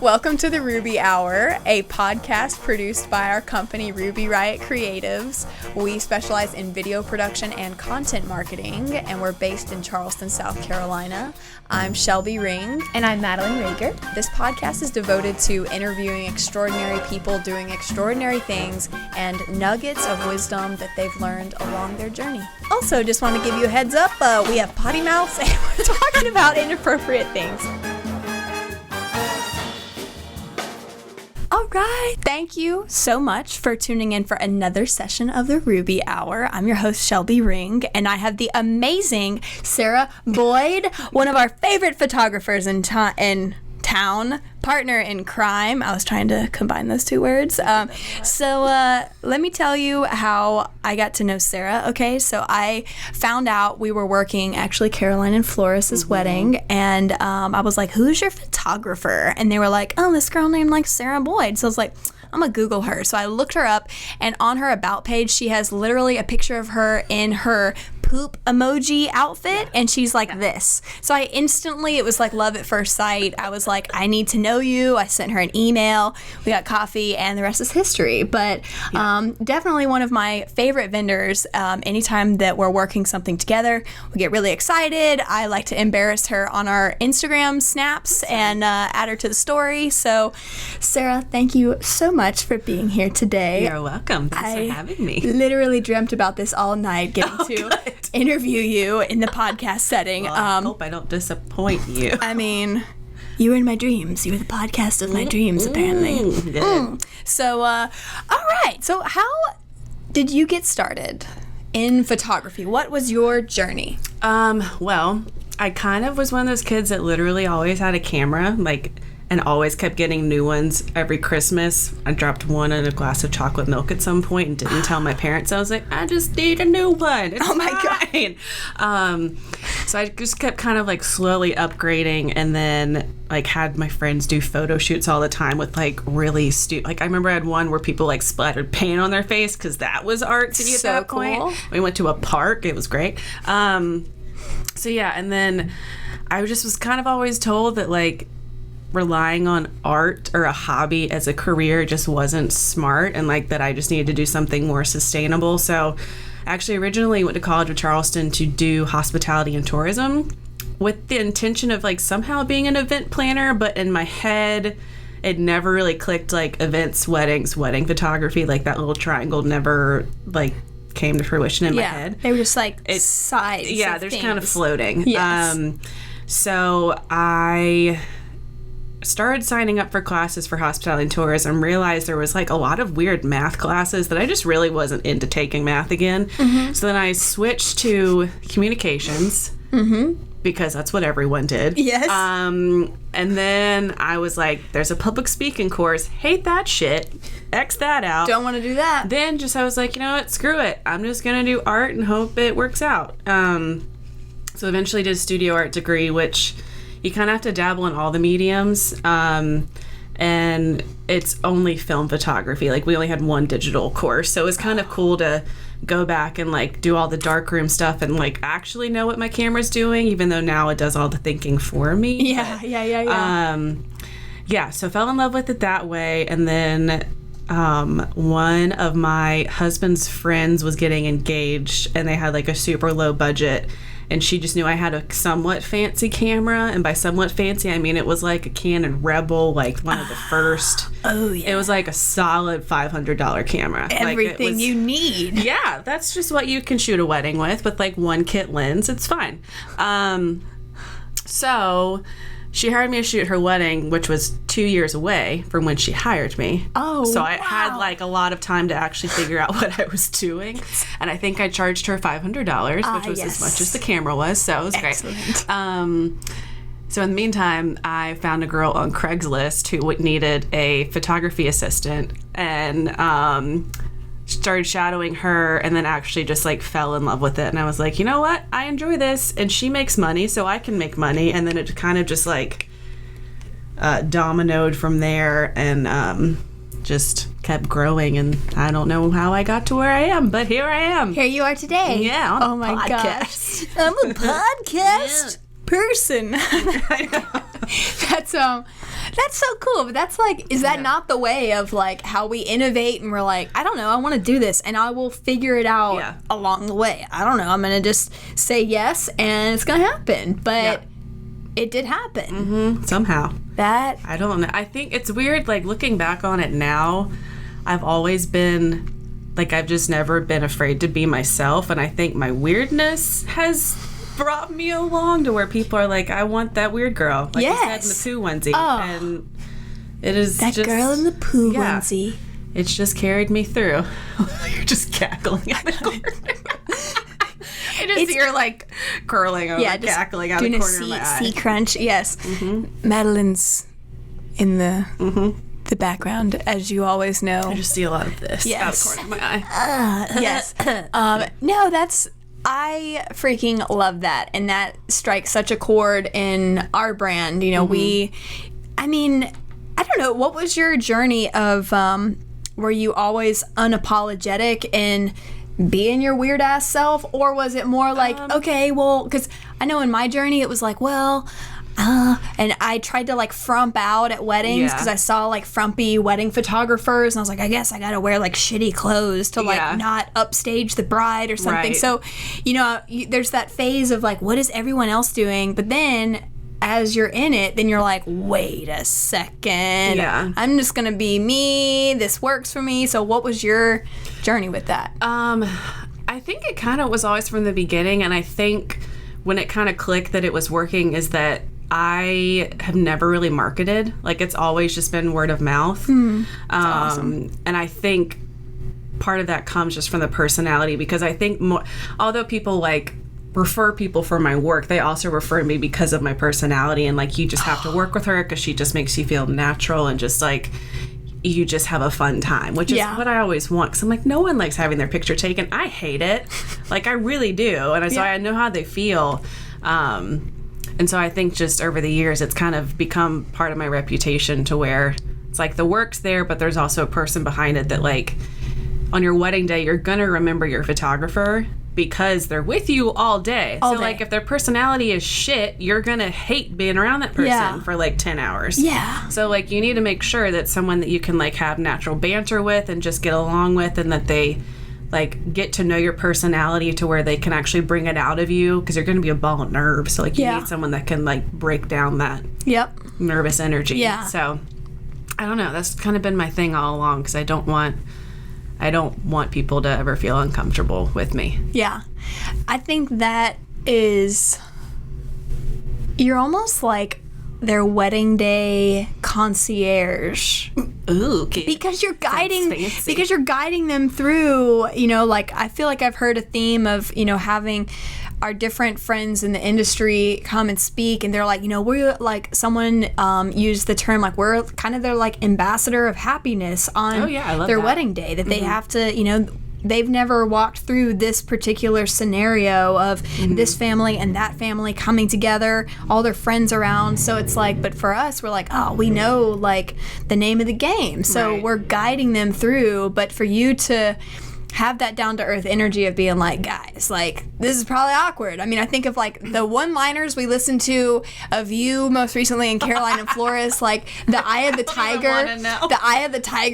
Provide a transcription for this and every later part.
Welcome to the Ruby Hour, a podcast produced by our company Ruby Riot Creatives. We specialize in video production and content marketing, and we're based in Charleston, South Carolina. I'm Shelby Ring. And I'm Madeline Rager. This podcast is devoted to interviewing extraordinary people doing extraordinary things and nuggets of wisdom that they've learned along their journey. Also, just want to give you a heads up, we have potty mouths and we're talking about inappropriate things. All right. Thank you so much for tuning in for another session of the Ruby Hour. I'm your host, Shelby Ring, and I have the amazing Sara Boyd, one of our favorite photographers in town, partner in crime. I was trying to combine those two words. So let me tell you how I got to know Sara. Okay, so I found out we were working actually Caroline and Floris's wedding, and I was like, "Who's your photographer?" And they were like, "Oh, this girl named like Sara Boyd." So I was like, I'm gonna Google her. So I looked her up, and on her about page, she has literally a picture of her in her poop emoji outfit, and she's like this. So I instantly, it was like love at first sight. I was like, I need to know you. I sent her an email. We got coffee, and the rest is history. But definitely one of my favorite vendors. Anytime that we're working something together, we get really excited. I like to embarrass her on our Instagram snaps and add her to the story. So Sara, thank you so much for being here today. You're welcome. Thanks for having me. Literally dreamt about this all night, getting to interview you in the podcast setting. Well, I hope I don't disappoint you. I mean, you were in my dreams. You were the podcast of my dreams, apparently. So, all right. So how did you get started in photography? What was your journey? Well, I kind of was one of those kids that literally always had a camera, and always kept getting new ones every Christmas. I dropped one in a glass of chocolate milk at some point and didn't tell my parents. I was like, I just need a new one. It's fine. So I just kept kind of slowly upgrading, and then had my friends do photo shoots all the time with really stupid. I remember I had one where people splattered paint on their face because that was artsy at that point. Cool. We went to a park. It was great. So yeah, and then I just was kind of always told that relying on art or a hobby as a career just wasn't smart, and that I just needed to do something more sustainable. So I actually originally went to college with Charleston to do hospitality and tourism with the intention of somehow being an event planner, but in my head it never really clicked. Events, weddings, wedding photography, that little triangle never came to fruition in my head. They were just sides. Yeah, they're just kind of floating. Yes. So I started signing up for classes for hospitality and tourism, realized there was a lot of weird math classes that I just really wasn't into taking math again. So then I switched to communications because that's what everyone did. Yes. And then I was like, there's a public speaking course. Hate that shit. X that out. Don't want to do that. Then I was like, you know what? Screw it. I'm just going to do art and hope it works out. So eventually did a studio art degree, which you kind of have to dabble in all the mediums, and it's only film photography. We only had one digital course, so it was kind of cool to go back and do all the darkroom stuff and actually know what my camera's doing, even though now it does all the thinking for me. Yeah. So fell in love with it that way, and then one of my husband's friends was getting engaged, and they had a super low budget. And she just knew I had a somewhat fancy camera. And by somewhat fancy, I mean it was a Canon Rebel, one of the first. Oh, yeah. It was a solid $500 camera. Everything you need. Yeah, that's just what you can shoot a wedding with one kit lens. It's fine. So she hired me to shoot her wedding, which was 2 years away from when she hired me. Oh, so I had a lot of time to actually figure out what I was doing, and I think I charged her $500, which was as much as the camera was. So it was excellent. Great. So in the meantime, I found a girl on Craigslist who needed a photography assistant, and started shadowing her, and then actually just fell in love with it. And I was like, you know what? I enjoy this, and she makes money, so I can make money. And then it kind of just dominoed from there, and just kept growing. And I don't know how I got to where I am, but here I am. Here you are today. Yeah. On oh my podcast. gosh. I'm a podcast person. I know. That's so cool. But that's like, is that not the way of like how we innovate and we're like, I don't know, I want to do this and I will figure it out along the way. I don't know, I'm going to just say yes and it's going to happen. But it did happen. Somehow. I don't know. I think it's weird, like looking back on it now, I've always been, like I've just never been afraid to be myself. And I think my weirdness has brought me along to where people are like, I want that weird girl. Like you said in the Poo Onesie. Oh. And it is that just, girl in the Poo Onesie. It's just carried me through. You're just cackling at the corner. I just hear like curling over, cackling out the corner of my eye. Sea crunch, yes. Madeline's in the background, as you always know. I just see a lot of this out the corner of my eye. Yes. No, I freaking love that, and that strikes such a chord in our brand. You know, I don't know, what was your journey of, were you always unapologetic in being your weird ass self, or was it more like, okay, well, because I know in my journey it was like, well, and I tried to like frump out at weddings because I saw like frumpy wedding photographers and I was like, I guess I gotta wear like shitty clothes to like not upstage the bride or something. Right. So, you know, there's that phase of like, what is everyone else doing? But then as you're in it, then you're like, wait a second. Yeah. I'm just gonna be me. This works for me. So what was your journey with that? I think it kind of was always from the beginning, and I think when it kind of clicked that it was working is that I have never really marketed. Like, it's always just been word of mouth. That's awesome. And I think part of that comes just from the personality, because I think although people like refer people for my work, they also refer me because of my personality, and like, you just have to work with her because she just makes you feel natural and just like you just have a fun time, which is what I always want, because I'm like, no one likes having their picture taken. I hate it. Like, I really do. And so I know how they feel. And so I think just over the years, it's kind of become part of my reputation to where it's like the work's there, but there's also a person behind it that, like, on your wedding day, you're going to remember your photographer because they're with you all day. Like, if their personality is shit, you're going to hate being around that person for like 10 hours. Yeah. So like, you need to make sure that someone that you can like have natural banter with and just get along with, and that they like get to know your personality to where they can actually bring it out of you, because you're going to be a ball of nerves. So like, you need someone that can like break down that nervous energy. Yeah. So I don't know. That's kind of been my thing all along, because I don't want people to ever feel uncomfortable with me. Yeah. I think that is, you're almost like their wedding day concierge. Ooh, okay. Because you're guiding them through, you know, like, I feel like I've heard a theme of, you know, having our different friends in the industry come and speak, and they're like, you know, we're like, someone used the term like, we're kind of their like ambassador of happiness on their wedding day, that they have to, you know, they've never walked through this particular scenario of this family and that family coming together, all their friends around. So it's like, but for us, we're like, oh, we know like the name of the game. So we're guiding them through. But for you to have that down-to-earth energy of being like, guys, like, this is probably awkward. I mean, I think of like the one-liners we listened to of you most recently in Caroline and Flores, like the eye of the tiger,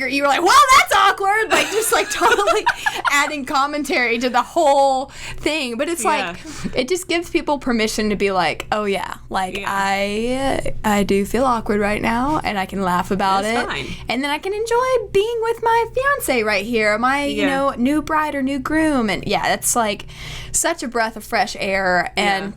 you were like, well, that's awkward, like just like totally adding commentary to the whole thing. But it's like, it just gives people permission to be like, oh yeah, like I do feel awkward right now, and I can laugh about it, fine. And then I can enjoy being with my fiance right here, my you know, new bride or new groom. And that's like such a breath of fresh air. And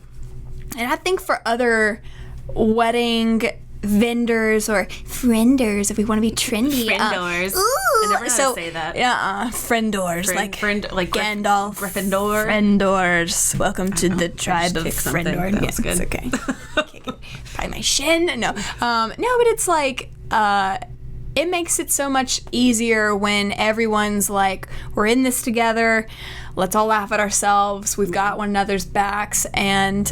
I think for other wedding vendors or frienders, if we want to be trendy, friendors. I never know how to say that. Friendors, like Gandalf, Gryffindor, friendors. Welcome to the tribe of Friendor. That was good. Okay. Probably my shin. No, but it's like, it makes it so much easier when everyone's like, we're in this together, let's all laugh at ourselves, we've got one another's backs. And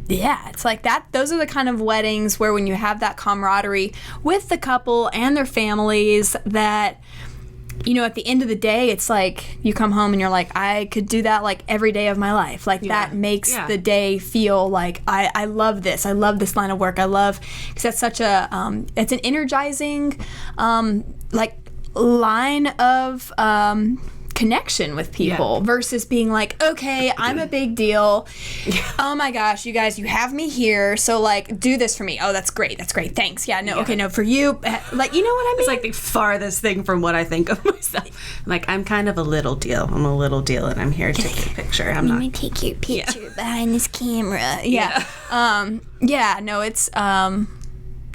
it's like that. Those are the kind of weddings where when you have that camaraderie with the couple and their families, that at the end of the day, it's like you come home and you're like, I could do that like every day of my life. Like that makes the day feel like I love this. I love this line of work. I love, because that's such a, it's an energizing, like line of, connection with people versus being like, okay, I'm a big deal. Oh my gosh, you guys, you have me here, so like do this for me. Oh, that's great, thanks. Okay, no, for you, like, you know what I mean? It's like the farthest thing from what I think of myself. Like, I'm kind of a little deal. I'm a little deal, and I'm here to take a picture. I'm not. Let me take your picture behind this camera. No, it's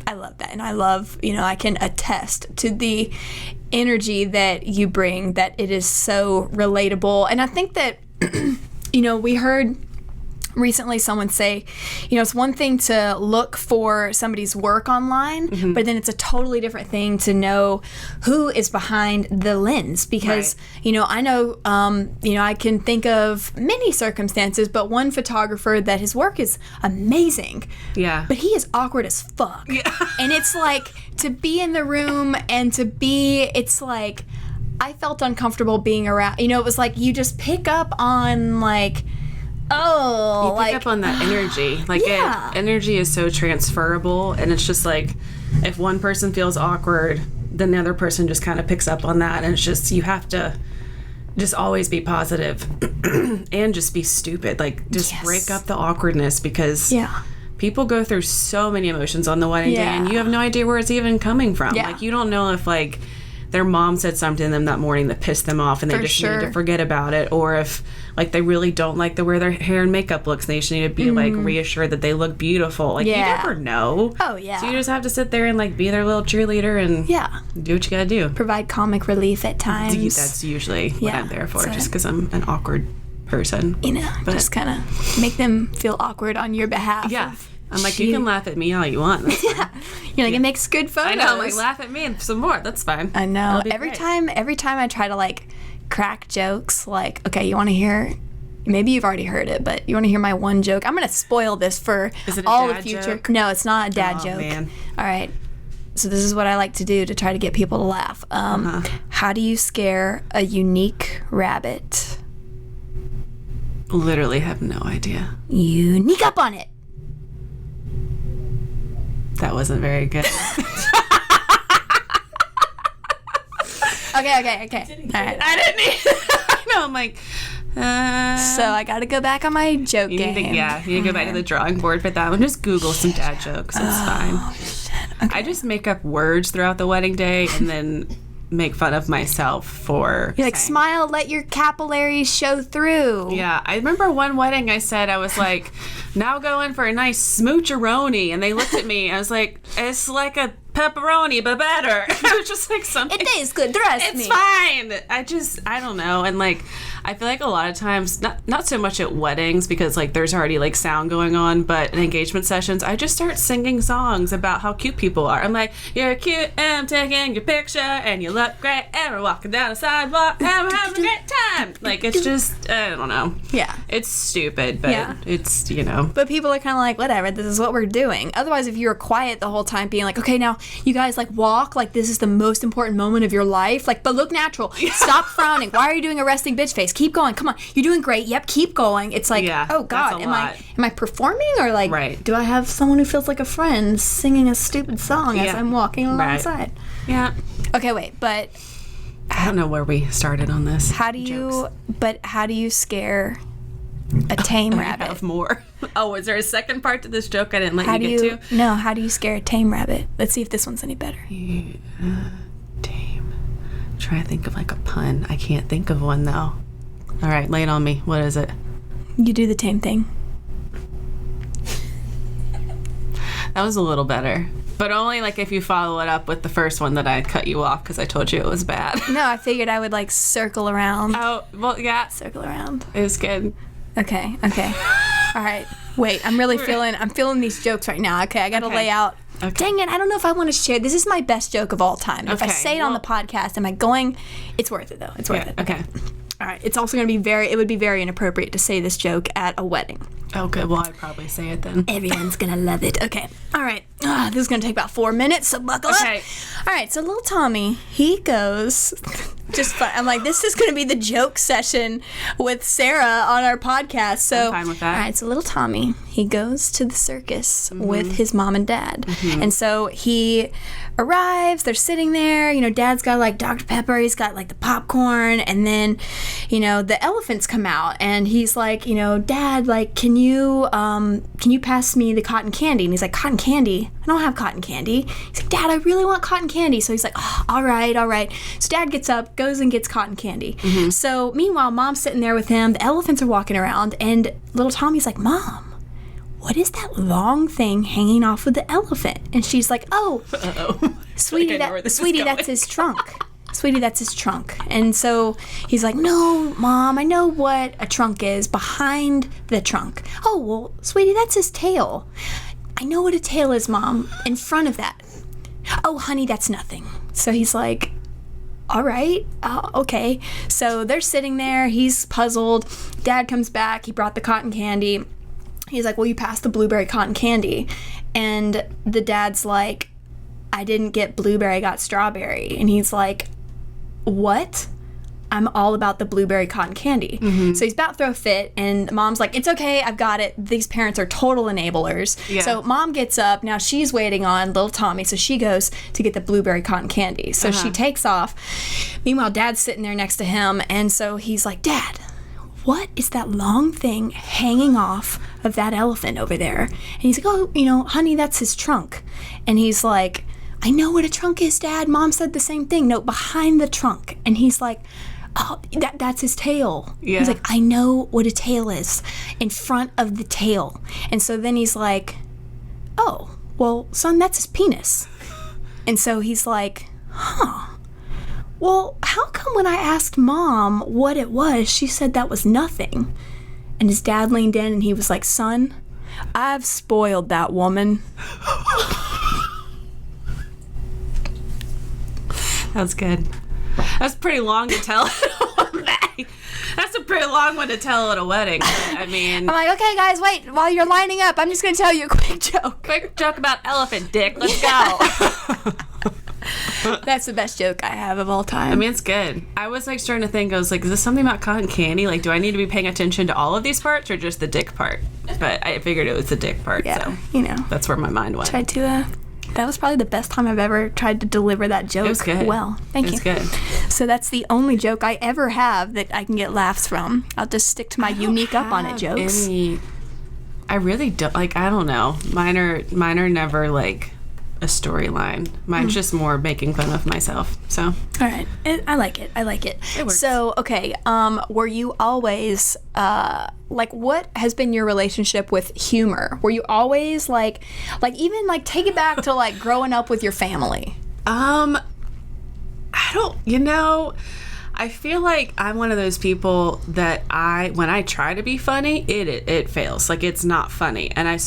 I love that, and I love, I can attest to the energy that you bring, that it is so relatable. And I think that we heard recently someone say, it's one thing to look for somebody's work online, but then it's a totally different thing to know who is behind the lens, because I know I can think of many circumstances, but one photographer that his work is amazing, but he is awkward as fuck, and it's like, to be in the room and it's like, I felt uncomfortable being around, it was like you just pick up on like, you pick up on that energy. Like, energy is so transferable, and it's just like, if one person feels awkward, then the other person just kind of picks up on that, and it's just, you have to just always be positive and just be stupid. Like, just break up the awkwardness, because people go through so many emotions on the wedding day, and you have no idea where it's even coming from. Like, you don't know if, like, their mom said something to them that morning that pissed them off, and they need to forget about it, or if, like, they really don't like the way their hair and makeup looks, and they just need to be like reassured that they look beautiful. Like, you never know. So you just have to sit there and like be their little cheerleader and do what you gotta do. Provide comic relief at times. That's usually what I'm there for, just because I'm an awkward person. But just kind of make them feel awkward on your behalf. I'm like, you can laugh at me all you want. You're like, it makes good photos. I know, I'm like, laugh at me and some more. That's fine. I know. Every time I try to like crack jokes, like, okay, you want to hear, maybe you've already heard it, but you want to hear my one joke? I'm going to spoil this for all the future. Joke? No, it's not a dad joke. Man. All right. So this is what I like to do to try to get people to laugh. How do you scare a unique rabbit? Literally have no idea. Unique up on it. That wasn't very good. Okay. All right. I didn't either. I know, I'm like, so I got to go back on my joke game. You need to go back to the drawing board for that one. Just Google some dad jokes. It's fine. Shit. Okay. I just make up words throughout the wedding day and then make fun of myself for You're like, smile, let your capillaries show through. Yeah, I remember one wedding I said, I was like, now go in for a nice smoocheroni, and they looked at me, I was like, it's like a pepperoni but better. I was just like, something, it tastes good, trust me. It's fine. I don't know. And like, I feel like a lot of times, not so much at weddings, because like there's already like sound going on, but in engagement sessions, I just start singing songs about how cute people are. I'm like, you're cute, and I'm taking your picture, and you look great, and we're walking down the sidewalk, and we're having a great time. Like, it's just, I don't know. Yeah. It's stupid, but it's, But people are kind of like, whatever, this is what we're doing. Otherwise, if you were quiet the whole time being like, okay, now you guys like walk, like this is the most important moment of your life, like, but look natural. Stop frowning. Why are you doing a resting bitch face? Keep going. Come on. You're doing great. Yep, keep going. It's like, oh God, am I performing, or like, do I have someone who feels like a friend singing a stupid song as I'm walking alongside? Yeah. Okay, wait, but I don't know where we started on this. How do you scare a tame rabbit? I have more. Oh, is there a second part to this joke I didn't let you get to? No, how do you scare a tame rabbit? Let's see if this one's any better. Tame. Try to think of like a pun. I can't think of one though. All right, lay it on me. What is it? You do the tame thing. That was a little better. But only like if you follow it up with the first one that I had cut you off because I told you it was bad. No, I figured I would like circle around. Oh, well, yeah. Circle around. It was good. Okay. All right. Wait, I'm feeling these jokes right now. Okay, I got to lay out. Okay. Dang it, I don't know if I want to share. This is my best joke of all time. If I say it on the podcast, am I going? It's worth it though. It's worth it. Okay. All right. It's also going to be it would be very inappropriate to say this joke at a wedding. Okay, well, I'd probably say it then. Everyone's going to love it. Okay. All right. This is going to take about 4 minutes, so buckle up. All right, so little Tommy, he goes just fun. I'm like, this is going to be the joke session with Sarah on our podcast. So, I'm fine with that. All right, so little Tommy, he goes to the circus with his mom and dad. And so he arrives, they're sitting there, Dad's got like Dr. Pepper, he's got like the popcorn, and then, the elephants come out, and he's like, Dad, like, can you pass me the cotton candy? And he's like, cotton candy? I don't have cotton candy. He's like, Dad, I really want cotton candy. So he's like, oh, all right. So Dad gets up, goes and gets cotton candy. So meanwhile, Mom's sitting there with him, the elephants are walking around, and little Tommy's like, Mom, what is that long thing hanging off of the elephant? And she's like, oh, sweetie, that's his trunk. Sweetie, that's his trunk. And so he's like, no, Mom, I know what a trunk is behind the trunk. Oh, well, sweetie, that's his tail. I know what a tail is, Mom, in front of that. Oh, honey, that's nothing. So he's like, all right, okay. So they're sitting there. He's puzzled. Dad comes back. He brought the cotton candy. He's like, well, you passed the blueberry cotton candy. And the dad's like, I didn't get blueberry, I got strawberry. And he's like, what? I'm all about the blueberry cotton candy. So he's about to throw a fit, and Mom's like, it's okay, I've got it. These parents are total enablers. Yeah. So Mom gets up. Now she's waiting on little Tommy, so she goes to get the blueberry cotton candy. So she takes off. Meanwhile, Dad's sitting there next to him, and so he's like, Dad, what is that long thing hanging off of that elephant over there? And he's like, oh, honey, that's his trunk. And he's like, I know what a trunk is, Dad. Mom said the same thing. No, behind the trunk. And he's like, oh, that's his tail. Yeah. He's like, I know what a tail is, in front of the tail. And so then he's like, oh, well, son, that's his penis. And so he's like, huh. Well, how come when I asked Mom what it was, she said that was nothing? And his dad leaned in and he was like, son, I've spoiled that woman. That's good. That's pretty long to tell. That's a pretty long one to tell at a wedding. I mean, I'm like, okay, guys, wait. While you're lining up, I'm just going to tell you a quick joke. Quick joke about elephant dick. Let's go. That's the best joke I have of all time. I mean, it's good. I was like starting to think, I was like, is this something about cotton candy? Like, do I need to be paying attention to all of these parts or just the dick part? But I figured it was the dick part. Yeah, so that's where my mind went. Tried to, that was probably the best time I've ever tried to deliver that joke. It was good. Well, thank you. It was good. So that's the only joke I ever have that I can get laughs from. I'll just stick to my unique up on it jokes. I really don't, like, I don't know. Mine are never like a storyline. Mine's just more making fun of myself. So all right, I like it. It works. So okay, were you always like, what has been your relationship with humor? Were you always like even like take it back to like growing up with your family? I don't, I feel like I'm one of those people that when I try to be funny, it fails. Like, it's not funny. And I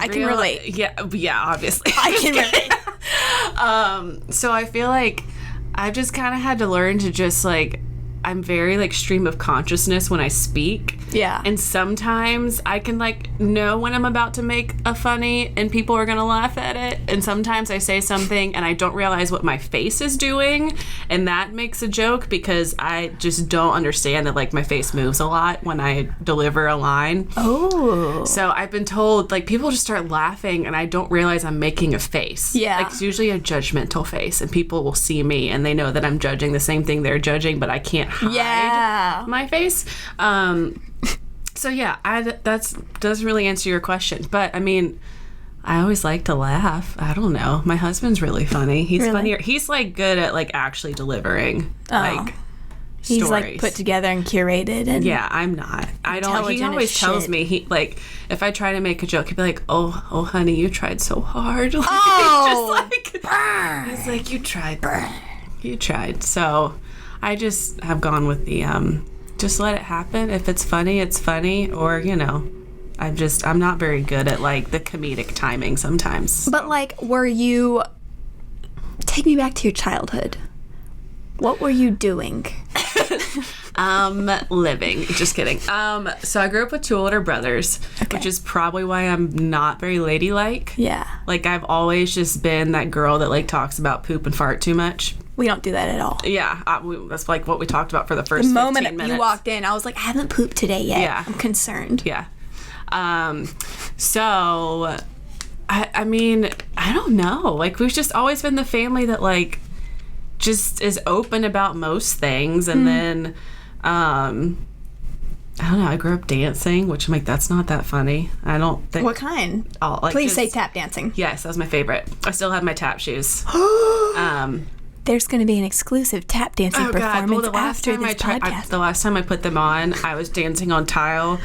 can relate. Yeah, obviously. I can relate. So I feel like I've just kind of had to learn to just like, I'm very like stream of consciousness when I speak. Yeah. And sometimes I can like know when I'm about to make a funny and people are gonna laugh at it. And sometimes I say something and I don't realize what my face is doing, and that makes a joke because I just don't understand that like my face moves a lot when I deliver a line. Oh. So I've been told like people just start laughing and I don't realize I'm making a face. Yeah. Like, it's usually a judgmental face, and people will see me and they know that I'm judging the same thing they're judging, but I can't hide my face. So yeah, that doesn't really answer your question, but I mean, I always like to laugh. I don't know. My husband's really funny. He's funnier. He's like good at like actually delivering like he's stories. Like put together and curated. And yeah, I'm not. I don't. He always tells me, he like, if I try to make a joke, he'd be like, "Oh, honey, you tried so hard." Like, just like, he's like, "You tried, you tried." So I just have gone with the just let it happen. If it's funny, it's funny. Or, I'm not very good at like the comedic timing sometimes. But like, take me back to your childhood. What were you doing? Living. Just kidding. So I grew up with two older brothers, which is probably why I'm not very ladylike. Yeah. Like, I've always just been that girl that like talks about poop and fart too much. We don't do that at all. Yeah, that's like what we talked about for the first The moment 15 minutes. you walked in, I was like, I haven't pooped today yet. Yeah. I'm concerned. Yeah. So, I mean, I don't know. Like, we've just always been the family that, like, just is open about most things. And then, I don't know, I grew up dancing, which I'm like, that's not that funny. I don't think. What kind? Like, Please say tap dancing. Yes, that was my favorite. I still have my tap shoes. There's going to be an exclusive tap dancing performance Well, after this podcast. the last time I put them on, I was dancing on tile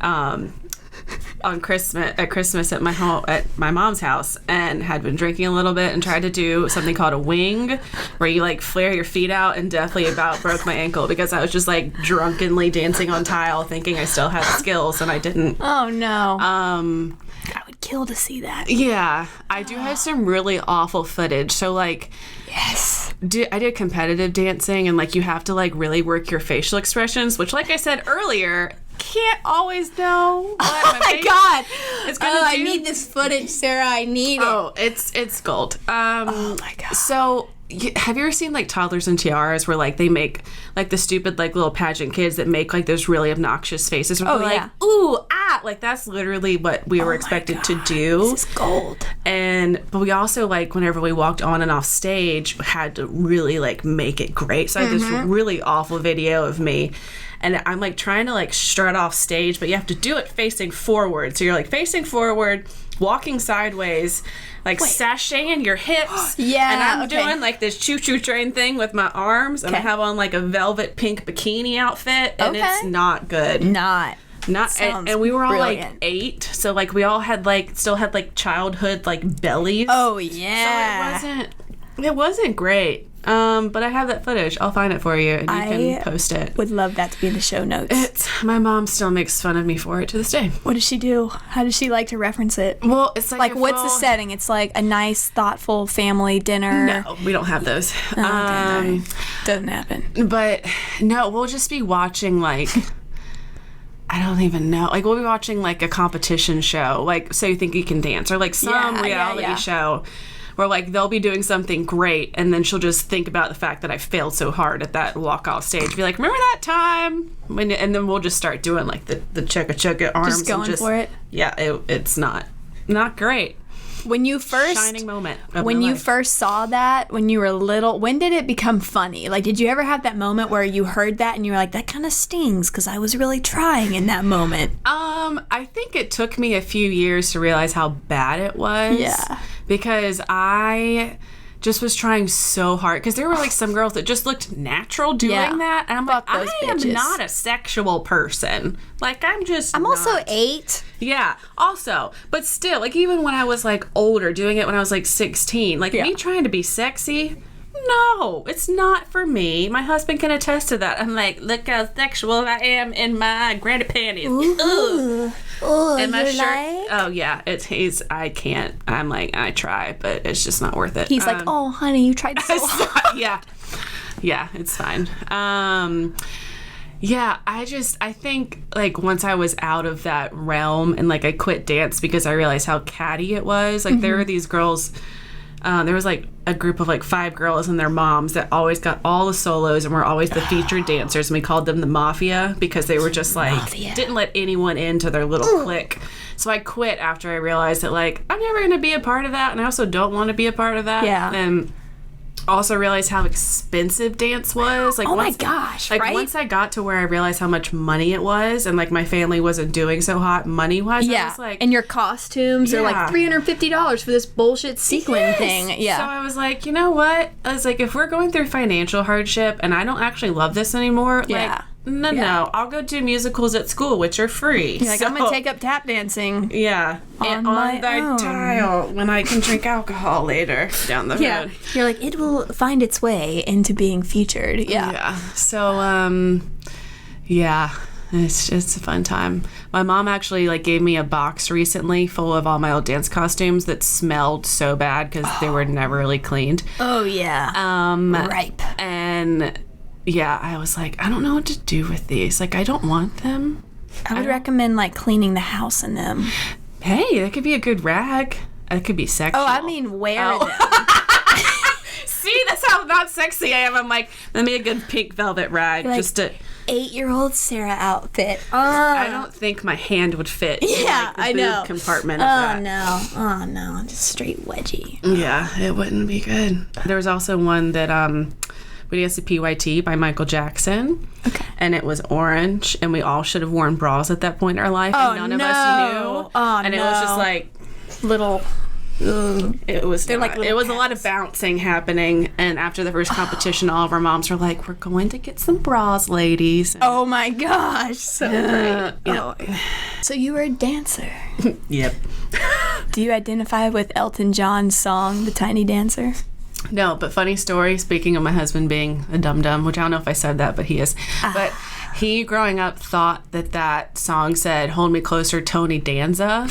on Christmas at my mom's house, and had been drinking a little bit and tried to do something called a wing, where you like flare your feet out, and definitely about broke my ankle because I was just like drunkenly dancing on tile thinking I still had skills, and I didn't. Oh no. I would kill to see that. Yeah, I do have some really awful footage. So like, Yes. I did competitive dancing, and like you have to like really work your facial expressions, which, like I said earlier, can't always know. Oh my god! It's gonna I need this footage, Sarah. I need it. Oh, it's gold. Oh my god. So, have you ever seen like Toddlers and Tiaras, where like they make like the stupid like little pageant kids that make like those really obnoxious faces? Where they're like, ooh, ah, like that's literally what we were expected to do. This is gold. But we also, like, whenever we walked on and off stage, had to really like make it great. So I had this really awful video of me, and I'm like trying to like strut off stage, but you have to do it facing forward. So you're like facing forward, walking sideways, like sashaying your hips. Yeah. And I'm doing like this choo-choo train thing with my arms, and I have on like a velvet pink bikini outfit, and it's not good. Not And we were all brilliant. like 8, so like we all had like still had like childhood like bellies. Oh yeah. So it wasn't great. But I have that footage. I'll find it for you, and you can post it. Would love that to be in the show notes. My mom still makes fun of me for it to this day. What does she do? How does she like to reference it? Well, it's like what's the setting? It's like a nice, thoughtful family dinner. No, we don't have those. Okay, doesn't happen. But no, we'll just be watching like. I don't even know. Like, we'll be watching, like, a competition show, like, So You Think You Can Dance, or, like, some reality show where, like, they'll be doing something great, and then she'll just think about the fact that I failed so hard at that walk-off stage. Be like, remember that time? And then we'll just start doing, like, the chugga-chugga arms. Just going for it? Yeah, it's not great. When you first shining moment when you first saw that when you were little, when did it become funny? Like, did you ever have that moment where you heard that and you were like, that kind of stings because I was really trying in that moment? I think it took me a few years to realize how bad it was. Yeah. Because I just was trying so hard, because there were like some girls that just looked natural doing that, and I'm like, I am not a sexual person. Like, I'm also 8. Yeah, also, but still, like, even when I was like older, doing it when I was like 16, like me trying to be sexy, no, it's not for me. My husband can attest to that. I'm like, look how sexual I am in my granny panties. Ooh. And my shirt. Like? Oh yeah, I can't. I'm like, I try, but it's just not worth it. He's like, oh honey, you tried so hard. Yeah, it's fine. Yeah, I think, like, once I was out of that realm and, like, I quit dance because I realized how catty it was. Like, there were these girls, there was, like, a group of, like, 5 girls and their moms that always got all the solos and were always the featured dancers, and we called them the Mafia because they were just, like, didn't let anyone into their little clique. So I quit after I realized that, like, I'm never going to be a part of that, and I also don't want to be a part of that. Yeah. And also realized how expensive dance was. Like, my gosh, like, right? Once I got to where I realized how much money it was, and like my family wasn't doing so hot money-wise, I was like, and your costumes are like $350 for this bullshit sequin thing. Yeah. So I was like, you know what? I was like, if we're going through financial hardship and I don't actually love this anymore, like, no, I'll go do musicals at school, which are free. You're like, I'm gonna take up tap dancing. Yeah, on my the own. tile when I can drink alcohol later down the road. You're like, it will find its way into being featured. Yeah. So, it's a fun time. My mom actually like gave me a box recently full of all my old dance costumes that smelled so bad because they were never really cleaned. Oh yeah. Ripe. And yeah, I was like, I don't know what to do with these. Like, I don't want them. I would recommend like cleaning the house in them. Hey, that could be a good rag. That could be sexual. Oh, I mean, wear them. See, that's how not sexy I am. I'm like, let me a good pink velvet rag, like, just to 8-year-old Sarah outfit. I don't think my hand would fit in, like, the I boob know. compartment of that. Oh no, just straight wedgie. Yeah, it wouldn't be good. There was also one that we danced to PYT by Michael Jackson. Okay. And it was orange, and we all should have worn bras at that point in our life, and none of us knew. And it was just like little. It was it was a lot of bouncing happening, and after the first competition, all of our moms were like, "We're going to get some bras, ladies." And, oh my gosh, so great. Yeah. So you were a dancer. Yep. Do you identify with Elton John's song, The Tiny Dancer? No, but funny story, speaking of my husband being a dum-dum, which I don't know if I said that, but he is. But he, growing up, thought that song said, "Hold Me Closer, Tony Danza."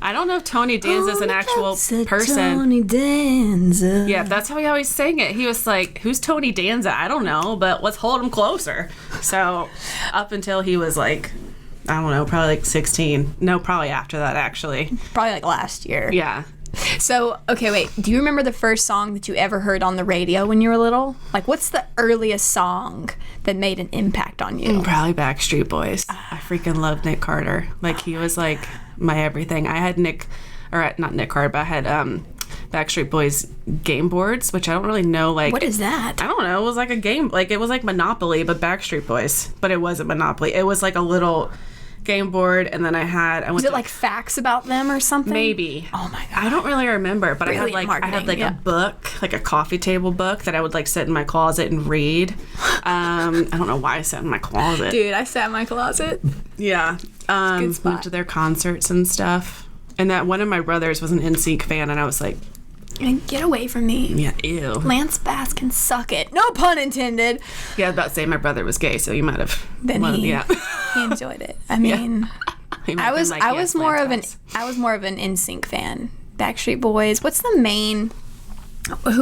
I don't know if Tony Danza is an actual person. Tony Danza. Yeah, that's how he always sang it. He was like, "Who's Tony Danza? I don't know, but let's hold him closer." So up until he was like, I don't know, probably like 16. No, probably after that, actually. Probably like last year. Yeah. So, okay, wait. Do you remember the first song that you ever heard on the radio when you were little? Like, what's the earliest song that made an impact on you? Probably Backstreet Boys. I freaking loved Nick Carter. Like, he was like my everything. I had not Nick Carter, but I had Backstreet Boys game boards, which I don't really know. Like, what is that? I don't know. It was like a game. Like, it was like Monopoly, but Backstreet Boys. But it wasn't Monopoly. It was like a little game board, and then was it like facts about them or something? Maybe. Oh my god, I don't really remember, but I had a book, like a coffee table book that I would like sit in my closet and read. I don't know why I sat in my closet. Dude, I sat in my closet. Yeah. Good spot. Went to their concerts and stuff, and that one of my brothers was an NSYNC fan, and I was like, get away from me. Yeah, ew. Lance Bass can suck it. No pun intended. Yeah, I was about to say my brother was gay, so you might have. He enjoyed it. I mean, yeah. I was more of an NSYNC fan. Backstreet Boys. Who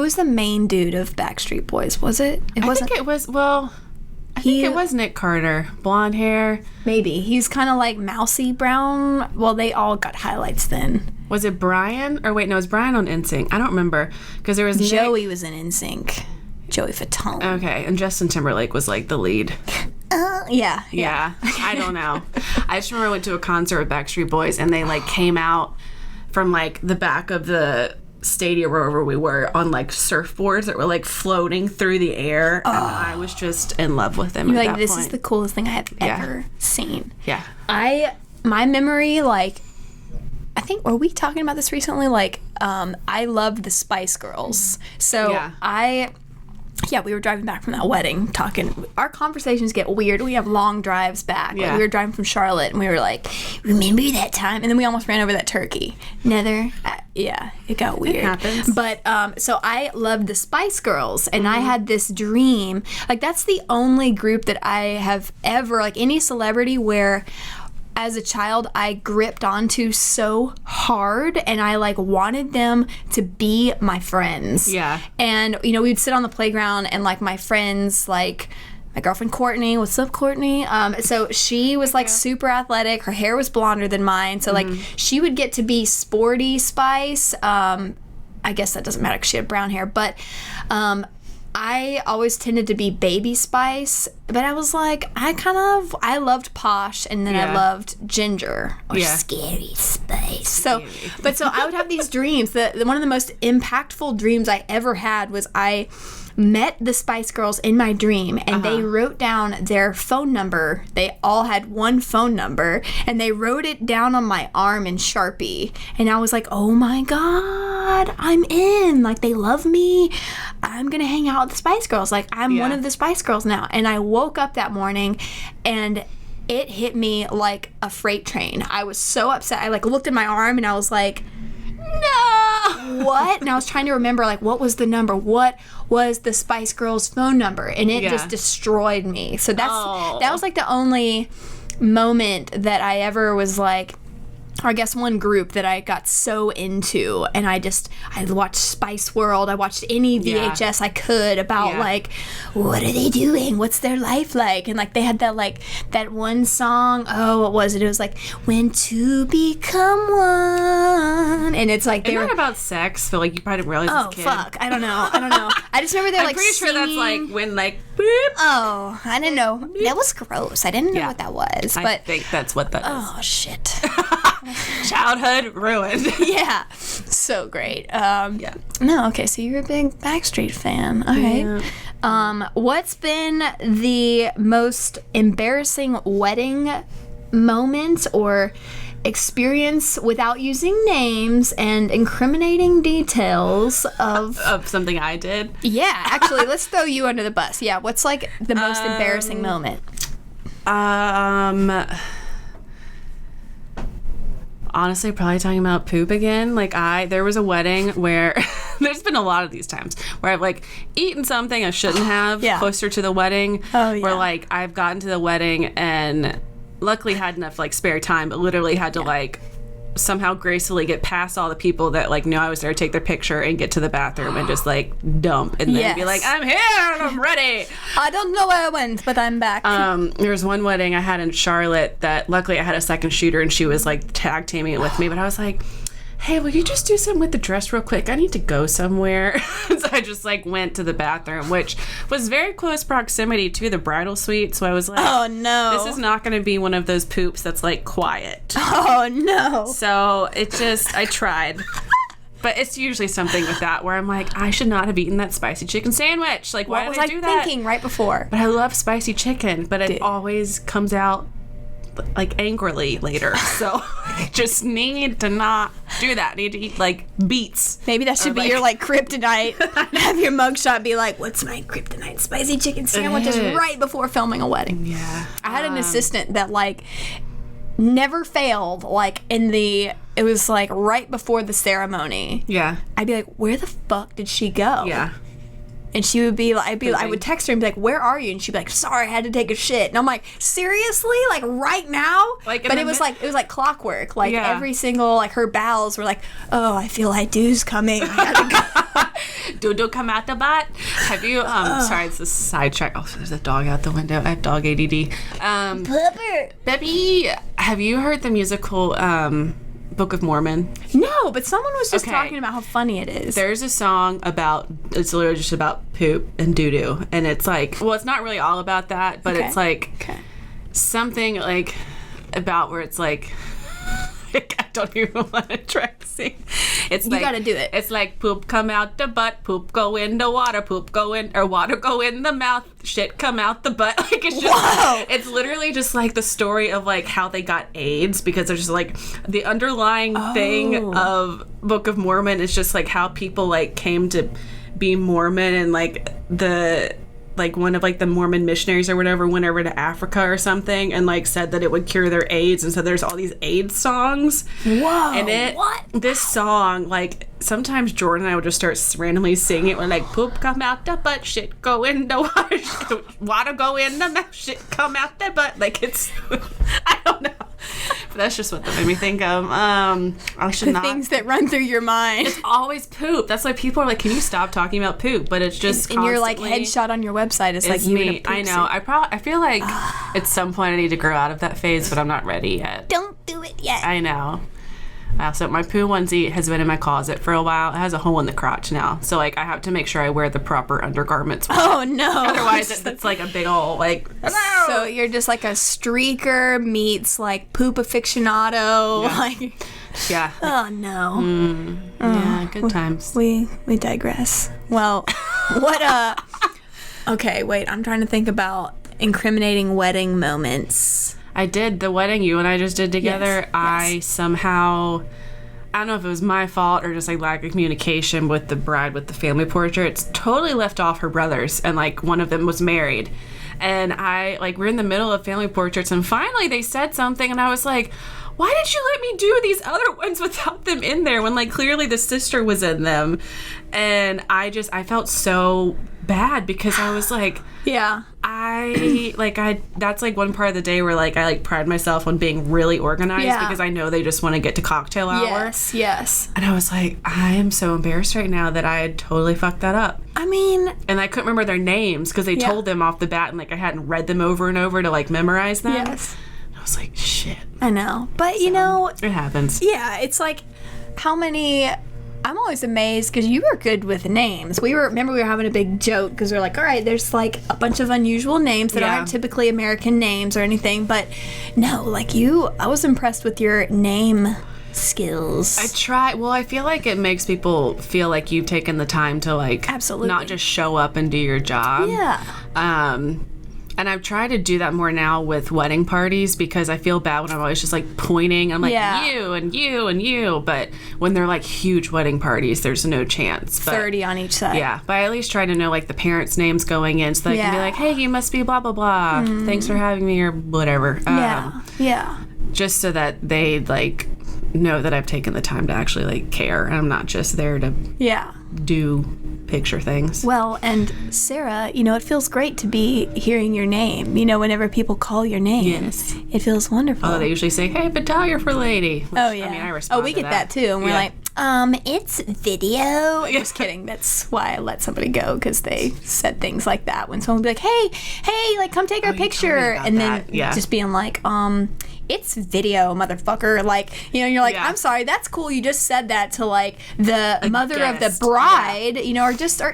was the main dude of Backstreet Boys? Was it? I think it was Nick Carter. Blonde hair. Maybe. He's kind of like mousy brown. Well, they all got highlights then. Was it Brian? Or wait, no, it was Brian on NSYNC. I don't remember. Because there was Joey was in NSYNC. Joey Fatone. Okay, and Justin Timberlake was like the lead. Yeah. I don't know. I just remember I went to a concert with Backstreet Boys, and they like came out from like the back of the stadium wherever we were on like surfboards that were like floating through the air, and I was just in love with them. You're like, this is the coolest thing I have ever seen. Yeah. My memory, like, I think, were we talking about this recently? Like, I loved the Spice Girls. So we were driving back from that wedding talking. Our conversations get weird. We have long drives back. Yeah. Like, we were driving from Charlotte, and we were like, remember that time? And then we almost ran over that turkey. It got weird. It happens. But, so I loved the Spice Girls, and I had this dream. Like, that's the only group that I have ever, like, any celebrity where as a child, I gripped onto so hard, and I like wanted them to be my friends. Yeah. And we'd sit on the playground, and like my friends, like my girlfriend Courtney, what's up, Courtney? So she was like super athletic. Her hair was blonder than mine, so like she would get to be sporty Spice. I guess that doesn't matter because she had brown hair, but I always tended to be Baby Spice, but I was like, I loved Posh, and then I loved Ginger, or Scary Spice. So I would have these dreams. One of the most impactful dreams I ever had was I met the Spice Girls in my dream, and they wrote down their phone number. They all had one phone number, and they wrote it down on my arm in Sharpie. And I was like, oh my God, I'm in. Like, they love me. I'm going to hang out with the Spice Girls. Like, I'm one of the Spice Girls now. And I woke up that morning, and it hit me like a freight train. I was so upset. I like looked at my arm, and I was like, no, what? And I was trying to remember, like, what was the number? What was the Spice Girls phone number? And it just destroyed me. So that was like the only moment that I ever was like, or I guess one group that I got so into, and I watched Spice World. I watched any VHS I could about like, what are they doing? What's their life like? And like they had that one song. Oh, what was it? It was like when two become one, and it's like they're not about sex. So like you probably didn't realize. Oh as a kid. Fuck! I don't know. I just remember they're like. I'm pretty sure that's like when like. Boop, oh, I didn't know. That was gross. I didn't know what that was. But I think that's what that is. Oh shit. Childhood ruined. Yeah, so great. No, okay, so you're a big Backstreet fan. All right. Yeah. What's been the most embarrassing wedding moment or experience, without using names and incriminating details of something I did? Yeah, actually, let's throw you under the bus. Yeah, what's like the most embarrassing moment? Honestly, probably talking about poop again. Like there was a wedding where there's been a lot of these times where I've like eaten something I shouldn't have closer to the wedding. Oh, yeah. Where like I've gotten to the wedding and luckily had enough like spare time, but literally had to like somehow gracefully get past all the people that like knew I was there to take their picture and get to the bathroom and just like dump and then be like, I'm here and I'm ready. I don't know where I went, but I'm back. There was one wedding I had in Charlotte that luckily I had a second shooter and she was like tag teaming it with me, but I was like, hey, will you just do something with the dress real quick? I need to go somewhere. So I just like went to the bathroom, which was very close proximity to the bridal suite. So I was like, oh no, this is not going to be one of those poops that's like quiet. Oh no. So I tried. But it's usually something with that where I'm like, I should not have eaten that spicy chicken sandwich. Like, why did I do that? What was I thinking right before? But I love spicy chicken, but it always comes out like angrily later. So I just need to not do that. I need to eat like beets. Maybe that should be your like kryptonite. Have your mugshot be like, what's my kryptonite? Spicy chicken sandwiches right before filming a wedding. Yeah. I had an assistant that like never failed, like it was like right before the ceremony. Yeah. I'd be like, where the fuck did she go? Yeah. And she would be like, I would text her and be like, where are you? And she'd be like, sorry, I had to take a shit. And I'm like, seriously? Like right now? But it was like clockwork. Like every single, like her bowels were like, oh, I feel like Doo's coming. I gotta go. Doo come out the butt. Have you, sorry, it's a sidetrack. Oh, there's a dog out the window. I have dog ADD. Pupper. Baby, have you heard the musical, Book of Mormon? No, but someone was just talking about how funny it is. There's a song it's literally just about poop and doo-doo. And it's like, well, it's not really all about that, but it's like something like about where it's like, I don't even want to try to sing. It's like, you gotta do it. It's like poop come out the butt, poop go in the water, poop go in, or water go in the mouth, shit come out the butt. Like it's just, it's literally just like the story of like how they got AIDS, because there's just like the underlying thing of Book of Mormon is just like how people like came to be Mormon, and like one of like the Mormon missionaries or whatever went over to Africa or something and like said that it would cure their AIDS, and so there's all these AIDS songs. Whoa! And this song, like sometimes Jordan and I would just start randomly singing it. We're like, poop come out the butt, shit go in the water, water go in the mouth, shit come out the butt. Like it's, I don't know. But that's just what that made me think of. I should not. Things that run through your mind. It's always poop. That's why people are like, can you stop talking about poop? But it's just and your like headshot on your website is like you in a poop I know. suit. I feel like at some point I need to grow out of that phase, but I'm not ready yet. Don't do it yet. I know. So my Poo Onesie has been in my closet for a while. It has a hole in the crotch now, so like I have to make sure I wear the proper undergarments. Oh no! Otherwise, it's like a big old like. Hello! So you're just like a streaker meets like poop aficionado. Yeah. Like, yeah. Oh no. Yeah, good times. We digress. Well, what Okay, wait. I'm trying to think about incriminating wedding moments. I did the wedding you and I just did together. Yes. I somehow, I don't know if it was my fault or just like lack of communication with the bride with the family portraits, totally left off her brothers, and like one of them was married. And I like we're in the middle of family portraits, and finally they said something, and I was like, why did you let me do these other ones without them in there when like clearly the sister was in them? And I felt so bad because I was like, yeah, That's like one part of the day where like I like pride myself on being really organized because I know they just want to get to cocktail hour. Yes. And I was like, I am so embarrassed right now that I had totally fucked that up. I mean, and I couldn't remember their names because they told them off the bat, and like I hadn't read them over and over to like memorize them. Yes. I was like, shit. I know, but you know, it happens. Yeah, it's like how many. I'm always amazed because you were good with names. Remember we were having a big joke because we were like, all right, there's like a bunch of unusual names that aren't typically American names or anything, but no, like I was impressed with your name skills. I feel like it makes people feel like you've taken the time to like absolutely not just show up and do your job. Yeah. And I've tried to do that more now with wedding parties because I feel bad when I'm always just like pointing. I'm like, you and you and you. But when they're like huge wedding parties, there's no chance. 30 on each side. Yeah. But I at least try to know like the parents' names going in so they can be like, hey, you must be blah, blah, blah. Thanks for having me or whatever. Yeah. Just so that they like know that I've taken the time to actually like care. And I'm not just there to do picture things. Well, and Sarah, you know, it feels great to be hearing your name. You know, whenever people call your name, it feels wonderful. Oh, they usually say, hey, photographer lady. Which, I mean, I respond we get that too. And we're like, it's video. Just kidding. That's why I let somebody go because they said things like that. When someone would be like, hey, like, come take our picture. And then just being like, it's video, motherfucker. Like, you know, you're like, I'm sorry, that's cool. You just said that to like the mother of the bride, you know, or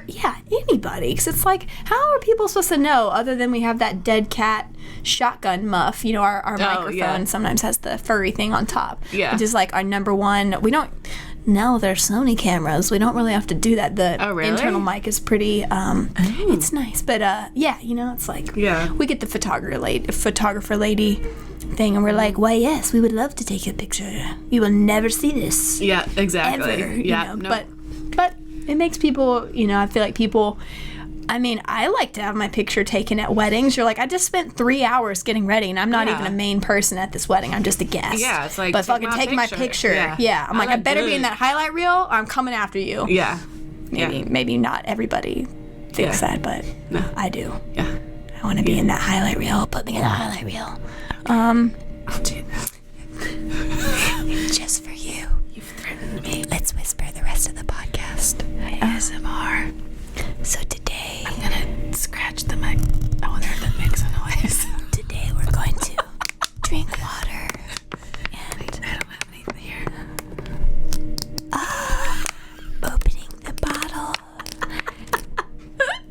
anybody. Because it's like, how are people supposed to know other than we have that dead cat shotgun muff? You know, our microphone sometimes has the furry thing on top. Yeah. Which is like our number one. We don't. No, there's Sony cameras. We don't really have to do that. The internal mic is pretty, it's nice. But, you know, it's like, we get the photographer lady thing, and we're like, why, yes, we would love to take a picture. You will never see this. Yeah, exactly. Ever, you know? But it makes people, you know, I feel like people... I mean, I like to have my picture taken at weddings. You're like, I just spent 3 hours getting ready, and I'm not even a main person at this wedding. I'm just a guest. Yeah, it's like, but fucking take my picture. Yeah. I'm like, I better be in that highlight reel, or I'm coming after you. Yeah. Maybe not everybody thinks that, but I do. Yeah. I want to be in that highlight reel. Put me in the highlight reel. I'll do that. Just for you. You've threatened me. Let's whisper the rest of the podcast. ASMR. So today, I'm gonna scratch the mic. I wonder if that makes a noise. Today we're going to drink water. And I don't have anything here. Opening the bottle.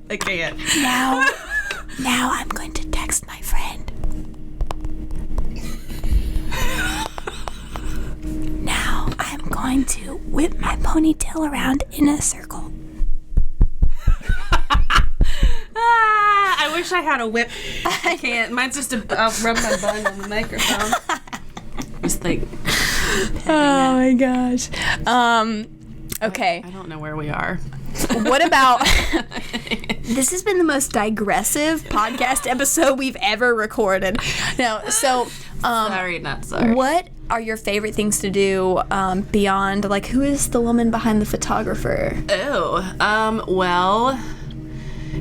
I can't. Now I'm going to text my friend. Now I'm going to whip my ponytail around in a circle. I wish I had a whip. I can't. Mine's just I'll rub my bun on the microphone. Just like. Oh my gosh. Okay. I don't know where we are. What about... This has been the most digressive podcast episode we've ever recorded. No, so... sorry, not sorry. What are your favorite things to do beyond, like, who is the woman behind the photographer? Oh, well...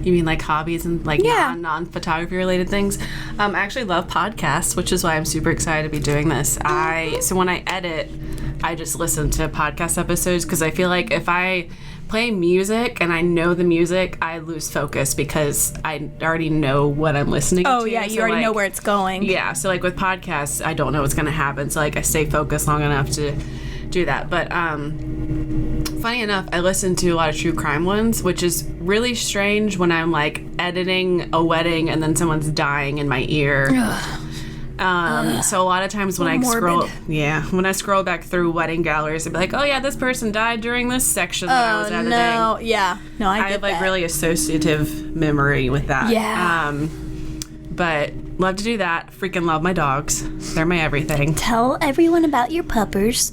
You mean like hobbies and like non-photography related things? I actually love podcasts, which is why I'm super excited to be doing this. So when I edit, I just listen to podcast episodes because I feel like if I play music and I know the music, I lose focus because I already know what I'm listening to. Oh yeah, you already know where it's going. Yeah, so like with podcasts, I don't know what's going to happen. So like I stay focused long enough to do that. But funny enough, I listen to a lot of true crime ones, which is really strange when I'm like editing a wedding and then someone's dying in my ear. So a lot of times when I scroll back through wedding galleries, I'd be like, oh yeah, this person died during this section that I was editing. I have like really associative memory with that. Yeah. But love to do that. Freaking love my dogs. They're my everything. Tell everyone about your puppers.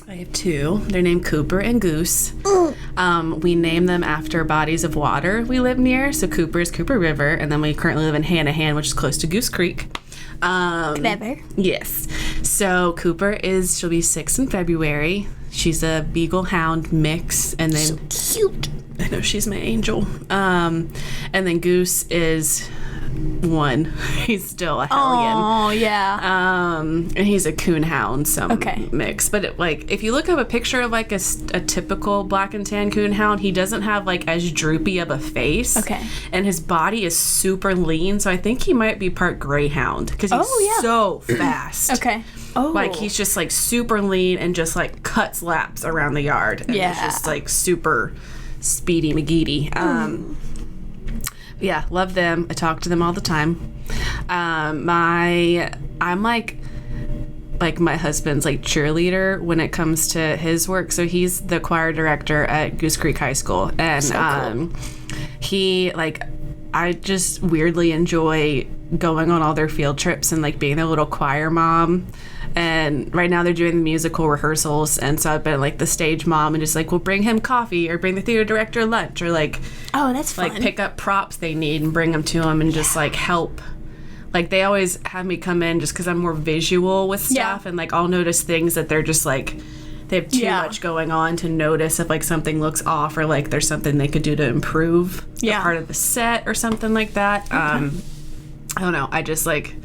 I have two. They're named Cooper and Goose. We name them after bodies of water we live near. So Cooper is Cooper River, and then we currently live in Hanahan, which is close to Goose Creek. Clever. Yes. So she'll be 6 in February. She's a Beagle Hound mix, and then so cute. I know, she's my angel. And then Goose is one. He's still a hellion. Oh, yeah. And he's a coonhound, mix. But if you look up a picture of like a typical black and tan coonhound, he doesn't have like as droopy of a face. Okay. And his body is super lean, so I think he might be part greyhound because he's so fast. Okay. Oh. Like he's just like super lean and just like cuts laps around the yard. And yeah. He's just like super speedy McGeady. Yeah, love them. I talk to them all the time. I'm like my husband's like cheerleader when it comes to his work. So he's the choir director at Goose Creek High School, and so cool. He I just weirdly enjoy going on all their field trips and like being their little choir mom. And right now they're doing the musical rehearsals, and so I've been like the stage mom and just like, we'll bring him coffee or bring the theater director lunch or like, oh, that's fun. Like pick up props they need and bring them to them and just like help. Like they always have me come in just because I'm more visual with stuff, and like I'll notice things that they're just like they have too much going on to notice if like something looks off or like there's something they could do to improve a part of the set or something like that. Okay. I don't know. I just like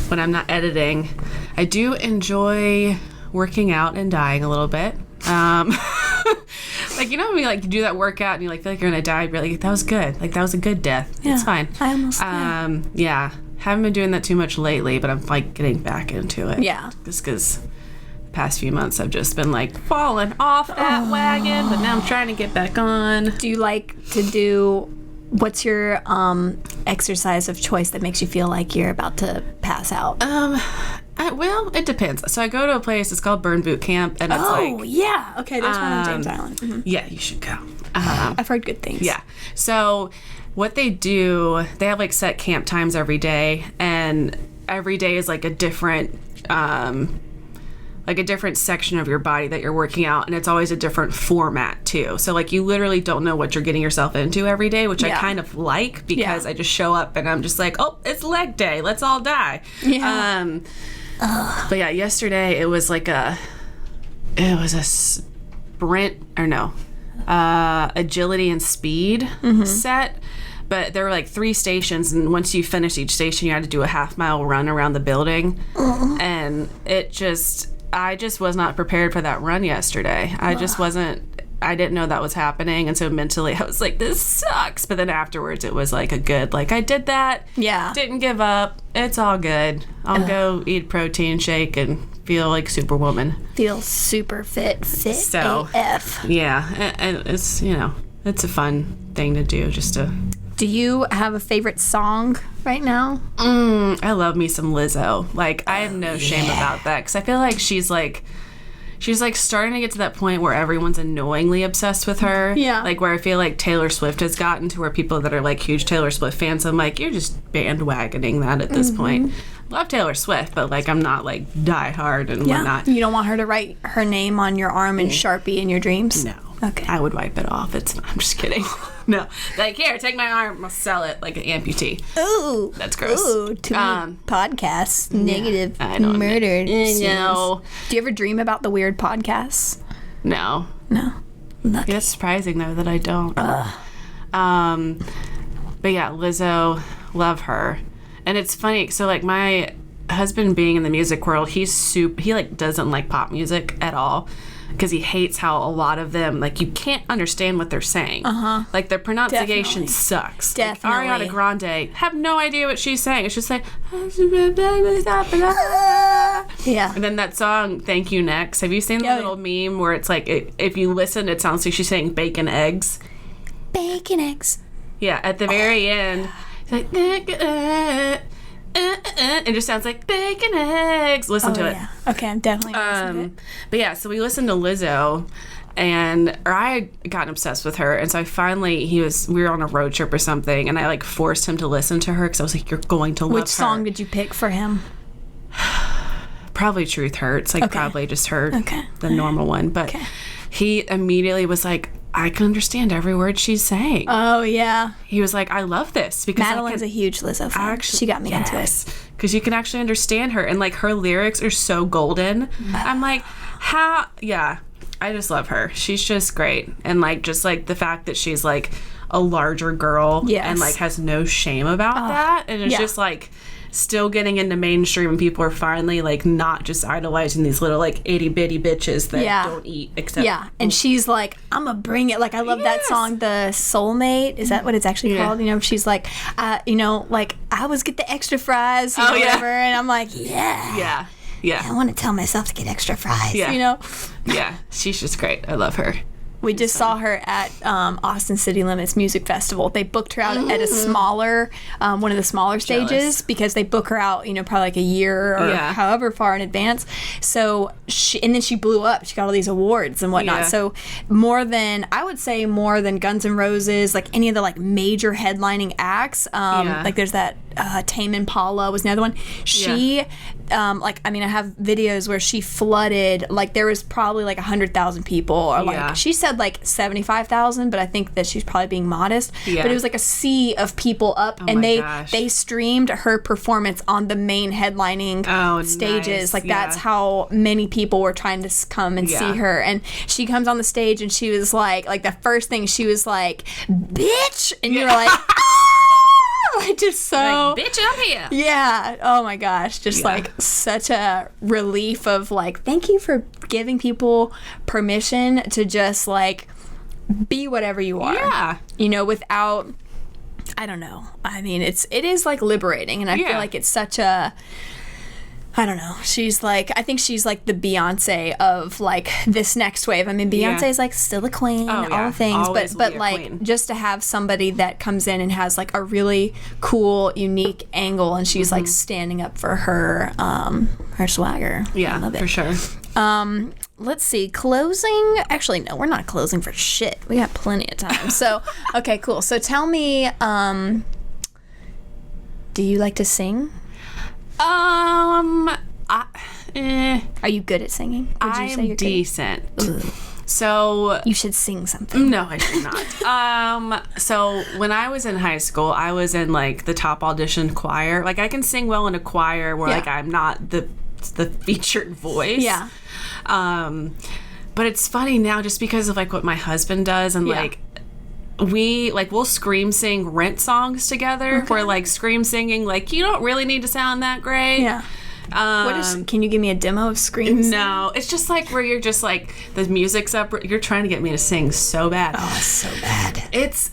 when I'm not editing, I do enjoy working out and dying a little bit. Like, you know when you like do that workout and you like feel like you're gonna die, but like that was good. Like that was a good death. Yeah, it's fine. I almost did. Yeah. Haven't been doing that too much lately, but I'm like getting back into it. Yeah. Just because the past few months I've just been like falling off that wagon, but now I'm trying to get back on. Do you like to do, what's your exercise of choice that makes you feel like you're about to pass out? Well, it depends. So I go to a place, it's called Burn Boot Camp, and it's yeah. Okay, there's one on James Island. Mm-hmm. Yeah, you should go. I've heard good things. Yeah. So what they do, they have like set camp times every day, and every day is like a different section of your body that you're working out, and it's always a different format too. So like you literally don't know what you're getting yourself into every day, which I kind of like because I just show up and I'm just like, oh, it's leg day, let's all die. Yeah. But yeah, yesterday it was a sprint agility and speed set. But there were like 3 stations, and once you finish each station, you had to do a half-mile run around the building. And I just was not prepared for that run yesterday. I didn't know that was happening, and so mentally I was like, this sucks. But then afterwards it was like a good, like, I did that. Yeah. Didn't give up. It's all good. I'll go eat a protein shake and feel like Superwoman. Feel super fit so, AF. Yeah. And it's, it's a fun thing to do just to... Do you have a favorite song right now? I love me some Lizzo. Like, I have no shame about that, because I feel like she's starting to get to that point where everyone's annoyingly obsessed with her. Yeah. Like, where I feel like Taylor Swift has gotten to where people that are, like, huge Taylor Swift fans, I'm like, you're just bandwagoning that at this point. Love Taylor Swift, but, like, I'm not, like, die hard and whatnot. You don't want her to write her name on your arm in Sharpie in your dreams? No. Okay. I would wipe it off. I'm just kidding. No. Like, here, take my arm. I'll sell it like an amputee. Ooh. That's gross. Ooh, too many podcasts. Negative murder. No. Do you ever dream about the weird podcasts? No. No. Lucky. It's surprising, though, that I don't. But yeah, Lizzo, love her. And it's funny, so, like, my husband being in the music world, he doesn't like pop music at all. Because he hates how a lot of them, like, you can't understand what they're saying. Like, their pronunciation sucks. Definitely. Like, Ariana Grande, have no idea what she's saying. It's just like, yeah. And then that song, Thank You Next. Have you seen the little meme where it's like, if you listen, it sounds like she's saying bacon eggs? Bacon eggs. Yeah, at the very end, it's like, it just sounds like bacon eggs. Listen to it. Yeah. Okay, I'm definitely listening to it. But yeah, so we listened to Lizzo, or I had gotten obsessed with her, and so I finally, we were on a road trip or something, and I like forced him to listen to her because I was like, you're going to love her. Which song did you pick for him? Probably Truth Hurts, probably just her, the normal one. But he immediately was like, I can understand every word she's saying. Oh, yeah. He was like, I love this. Because Madeline's a huge Lizzo fan. She got me into it. Because you can actually understand her. And, like, her lyrics are so golden. I'm like, how? Yeah. I just love her. She's just great. And, like, just, like, the fact that she's, like, a larger girl Yes. and like has no shame about that, and it's yeah. just like still getting into mainstream, and people are finally like not just idolizing these little like itty bitty bitches that Yeah. don't eat except and she's like, I'm gonna bring it. Like, I love that Yes. song, The Soulmate. Is that what it's actually Yeah. called? You know, she's like, you know, like, I always get the extra fries, you Oh, know, yeah. whatever. And I'm like, yeah. I yeah want to tell myself to get extra fries, Yeah. you know? yeah she's just great. I love her. We just saw her at Austin City Limits Music Festival. They booked her out at a smaller, one of the smaller stages Jealous. because they book her out, you know, probably like a year or Yeah. however far in advance. So and then she blew up. She got all these awards and whatnot. Yeah. So I would say more than Guns N' Roses, like any of the like major headlining acts. Yeah. Like there's that Tame Impala was another one. She, like, I mean, I have videos where she flooded, like there was probably like 100,000 people, or like Yeah. she said like 75,000, but I think that she's probably being modest. Yeah. But it was like a sea of people up, and my gosh. they streamed her performance on the main headlining stages. Nice. Like Yeah. that's how many people were trying to come and Yeah. see her. And she comes on the stage, and she was like the first thing she was like, "Bitch," and you're like, like just so. Like, bitch, I'm here. Yeah. Oh my gosh. Just like such a relief of like, thank you for giving people permission to just like be whatever you are. Yeah. You know, without, I don't know. I mean, it is like liberating, and I feel like it's such a, I don't know. I think she's like the Beyonce of like this next wave. I mean, Beyonce is like still a queen, all the things, Always will but be a like queen. just to have somebody that comes in and has like a really cool, unique angle, and she's like standing up for her swagger. I Yeah, love it. for sure. Let's see. Closing. Actually, no, we're not closing for shit. We got plenty of time. So, okay, cool. So tell me, do you like to sing? Are Are you good at singing? Would you I say am you're good? decent. So You should sing something. no, I should not. So when I was in high school, I was in like the top audition choir. Like I can sing well in a choir where like I'm not the featured voice. Yeah. But it's funny now just because of like what my husband does, and like we'll scream sing Rent songs together. We're like scream singing, like you don't really need to sound that great. Yeah. Can you give me a demo of Screams? No, it's just like where you're just like the music's up. You're trying to get me to sing so bad. Oh, so bad. It's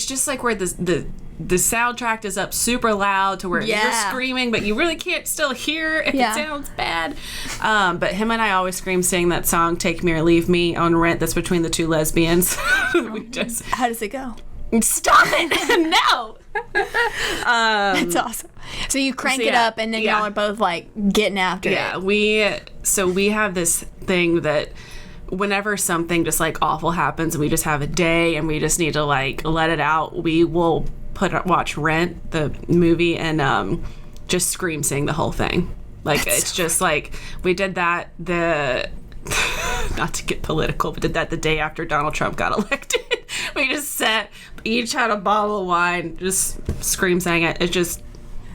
just like where the soundtrack is up super loud to where you're screaming, but you really can't still hear if it sounds bad. But him and I always scream sing that song "Take Me or Leave Me" on Rent. That's between the two lesbians. We just How does it go? stop it. No. That's awesome. So you crank it up, and then y'all are both like getting after it. Yeah, we have this thing that whenever something just like awful happens and we just have a day and we just need to like let it out, we will watch Rent, the movie, and just scream sing the whole thing. Like it's just like we did that not to get political, but did that the day after Donald Trump got elected. We just each had a bottle of wine, just scream sang it. It just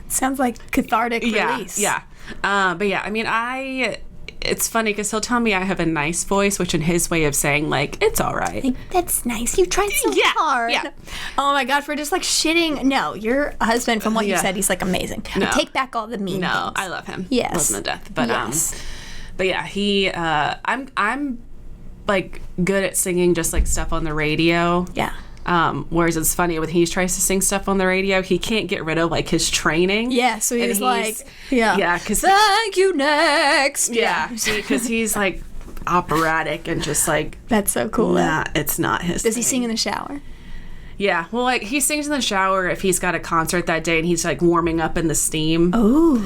sounds like cathartic release. Yeah. But yeah, I mean, it's funny because he'll tell me I have a nice voice, which in his way of saying like it's all right. Like, that's nice. You tried so hard. Yeah. Oh my God, for just like shitting. No, your husband, from what you said, he's like amazing. No. I take back all the mean No, things. I love him. Yes. Love him to death. But Yes. but yeah, he I'm like good at singing just like stuff on the radio. Yeah. Whereas it's funny when he tries to sing stuff on the radio, he can't get rid of like his training. Yeah, so he's like, because thank you, next. because he's like operatic and just like That's so cool. it's not his. Does he thing. sing in the shower? Yeah, well, like he sings in the shower if he's got a concert that day and he's like warming up in the steam. Oh.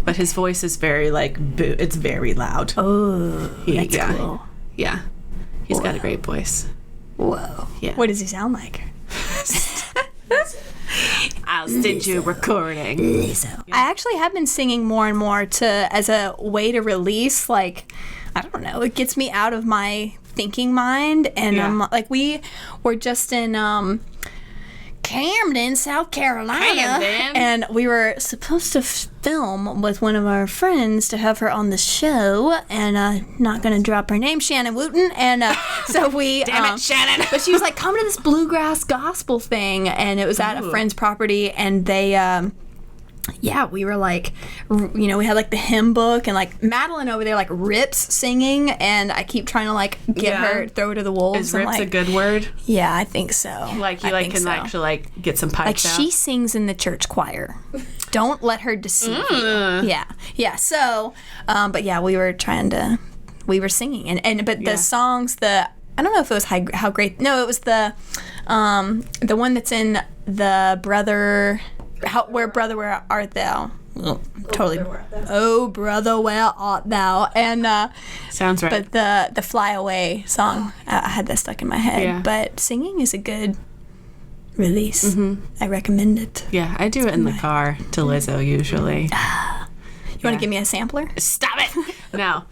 But his voice is very like it's very loud. Oh, that's cool. Yeah, he's got a great voice. Whoa. Yeah. What does he sound like? I'll send you a recording. Lizzo. I actually have been singing more and more as a way to release, like, I don't know, it gets me out of my thinking mind. And like we were just in Camden, South Carolina. Camden. And we were supposed to film with one of our friends to have her on the show, and not going to drop her name, Shannon Wooten. And so we... Damn it, Shannon. But she was like, come to this bluegrass gospel thing, and it was at a friend's property, and they... we were like, we had like the hymn book, and like Madeline over there like rips singing, and I keep trying to like get her, throw her to the wolves. Is rips like, a good word? Yeah, I think so. Like you like can actually like get some pipes like out? she sings in the church choir. Don't let her deceive you. Yeah. So, but yeah, we were singing, but the songs, I don't know if it was How Great. No, it was the one that's in the Brother. Where brother, where art thou? Totally. Oh, brother, where art thou? And sounds right. But the Fly Away song, I had that stuck in my head. Yeah. But singing is a good release. I recommend it. Yeah, I do it in the car to Lizzo usually. You want to give me a sampler? Stop it! No.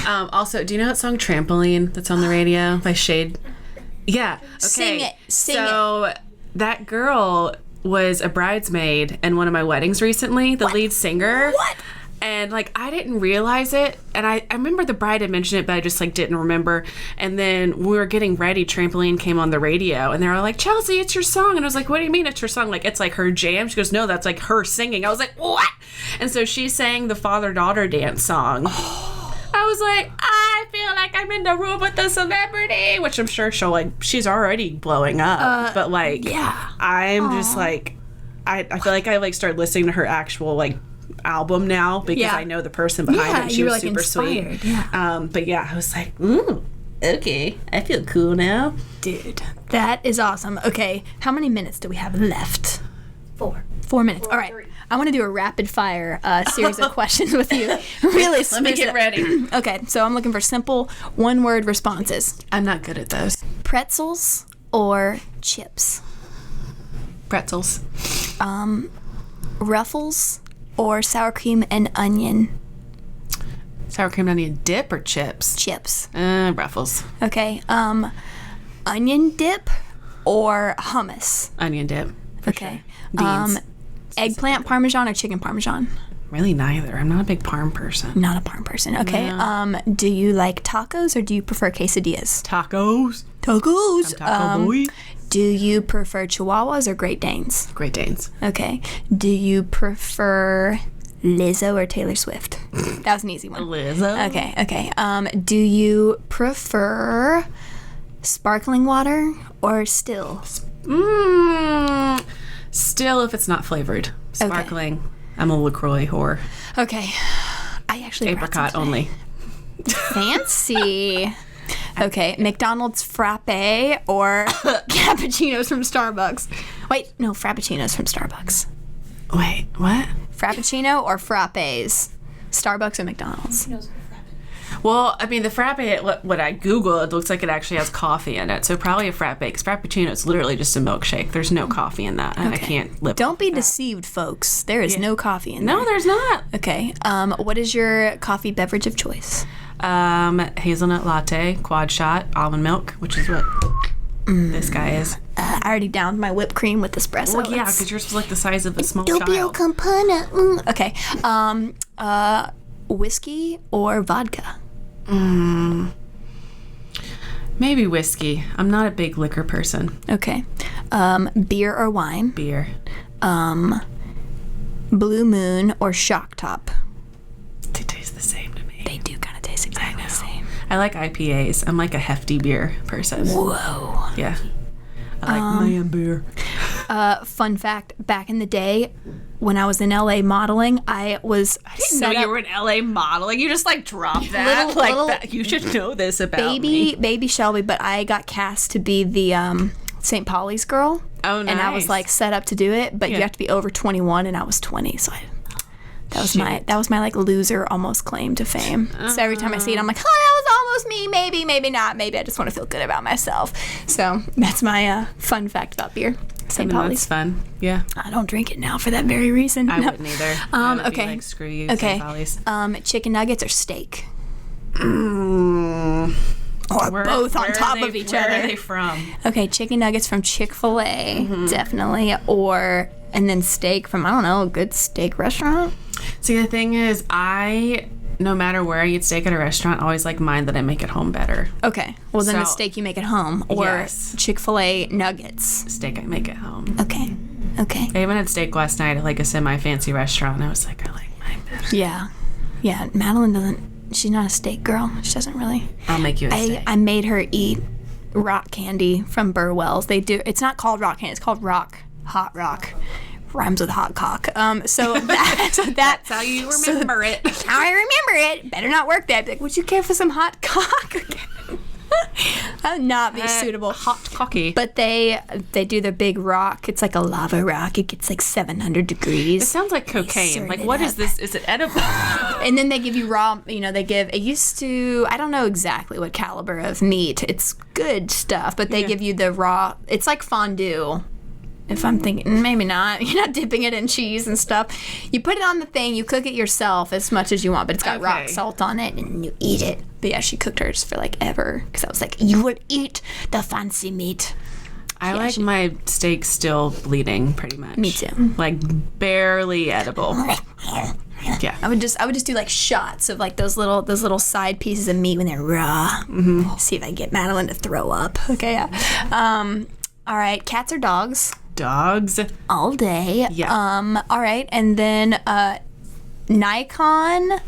Also, do you know that song Trampoline that's on the radio by Shade? Yeah. Okay. Sing it. So that girl was a bridesmaid in one of my weddings recently, the lead singer. What? And like I didn't realize it, and I remember the bride had mentioned it, but I just like didn't remember. And then when we were getting ready, Trampoline came on the radio, and they were like, Chelsea, it's your song. And I was like, what do you mean it's your song? Like it's like her jam? She goes, no, that's like her singing. I was like, what? And so she sang the father-daughter dance song. I was like, I feel like I'm in the room with the celebrity, which I'm sure she's already blowing up. But like, I'm just like, I feel like I like started listening to her actual like album now because I know the person behind it. She was like super inspired. sweet. Yeah. But yeah, I was like, ooh, okay, I feel cool now. Dude, that is awesome. Okay, how many minutes do we have left? 4 minutes. All right. I want to do a rapid fire series of questions with you. Really, let me get ready. Okay, so I'm looking for simple one-word responses. I'm not good at those. Pretzels or chips? Pretzels. Ruffles or sour cream and onion? Sour cream and onion dip or chips? Chips. Ruffles. Okay. Onion dip or hummus? Onion dip. Okay. Sure. Beans. Eggplant parmesan or chicken parmesan? Really neither. I'm not a big parm person. Not a parm person. Okay. Yeah. Do you like tacos or do you prefer quesadillas? Tacos. Tacos. I'm taco boy. Do you prefer Chihuahuas or Great Danes? Great Danes. Okay. Do you prefer Lizzo or Taylor Swift? That was an easy one. Lizzo. Okay. Do you prefer sparkling water or still? Still, if it's not flavored. Sparkling. Okay. I'm a LaCroix whore. Okay. I actually Apricot only. Fancy. Okay. McDonald's frappe or cappuccinos from Starbucks? Wait, no, frappuccinos from Starbucks. Wait, what? Frappuccino or frappes? Starbucks or McDonald's? Well, I mean, the frappe, what I Googled, it looks like it actually has coffee in it. So probably a frappe, because frappuccino is literally just a milkshake. There's no coffee in that, and I can't live Don't be deceived, folks. There is no coffee in there. No, there's not. Okay. What is your coffee beverage of choice? Hazelnut latte, quad shot, almond milk, which is what this guy is. I already downed my whipped cream with espresso. Well, yeah, because yours was like the size of a small Doppio child. Campana. Okay. Whiskey or vodka? Maybe whiskey. I'm not a big liquor person. Okay. Beer or wine? Beer. Blue Moon or Shock Top? They taste the same to me. They do kind of taste exactly the same. I like IPAs. I'm like a hefty beer person. Whoa. Yeah. I like man beer. Fun fact, back in the day when I was in LA modeling, I didn't know you were in LA modeling. You just like dropped that. Little, that. You should know this about me. Baby Shelby, but I got cast to be the St. Pauli's girl. Oh, nice. And I was like set up to do it, but you have to be over 21 and I was 20, so that was my like loser almost claim to fame. So every time I see it, I'm like, oh, that was almost me. Maybe not. Maybe I just want to feel good about myself. So that's my fun fact about beer. St. Pauli's. That's fun. Yeah. I don't drink it now for that very reason. I wouldn't either. Okay. Like, screw you, okay. St. Pauli's. Chicken nuggets or steak? Or both on top of each other. Where are they from? Okay, chicken nuggets from Chick-fil-A, definitely. And then steak from, I don't know, a good steak restaurant. See, the thing is, no matter where I eat steak at a restaurant, I always like mine that I make at home better. Okay. Well, then the steak you make at home. Or Chick-fil-A nuggets. Steak I make at home. Okay. I even had steak last night at like a semi-fancy restaurant, and I was like, I like mine better. Yeah. Yeah, Madeline doesn't, she's not a steak girl. She doesn't really. I'll make you a steak. I made her eat rock candy from Burwell's. It's not called rock candy, it's called hot rock. Rhymes with hot cock. So that's how you remember it. How I remember it. Better not work that. Like, would you care for some hot cock? That would not be suitable. Hot cocky. But they do the big rock. It's like a lava rock. It gets like 700 degrees. It sounds like cocaine. Like, what is this? Is it edible? And then they give you raw, it used to, I don't know exactly what caliber of meat. It's good stuff, but they give you the raw, it's like fondue. If I'm thinking, maybe not. You're not dipping it in cheese and stuff. You put it on the thing, you cook it yourself as much as you want, but it's got rock salt on it, and you eat it. But yeah, she cooked hers for like ever, because I was like, you would eat the fancy meat. I like my steak still bleeding, pretty much. Me too. Like, barely edible. Yeah. I would just do like shots of like those little side pieces of meat when they're raw. See if I can get Madeline to throw up. Okay, yeah. All right, cats or dogs? Dogs. All day. Yeah. All right, and then Nikon,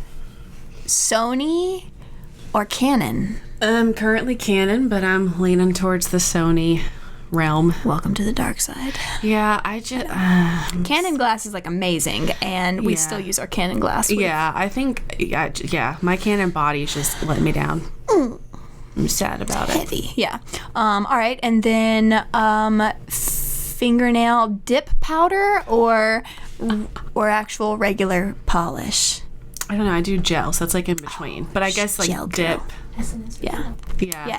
Sony, or Canon? Currently Canon, but I'm leaning towards the Sony realm. Welcome to the dark side. Yeah, I just... Canon glass is like amazing, and we still use our Canon glass. Yeah, I think... Yeah, my Canon body's just letting me down. I'm sad about it. Heavy. Yeah. All right, and then fingernail dip powder or actual regular polish? I don't know. I do gel, so it's like in between. But I guess like gel dip. S&S. Yeah,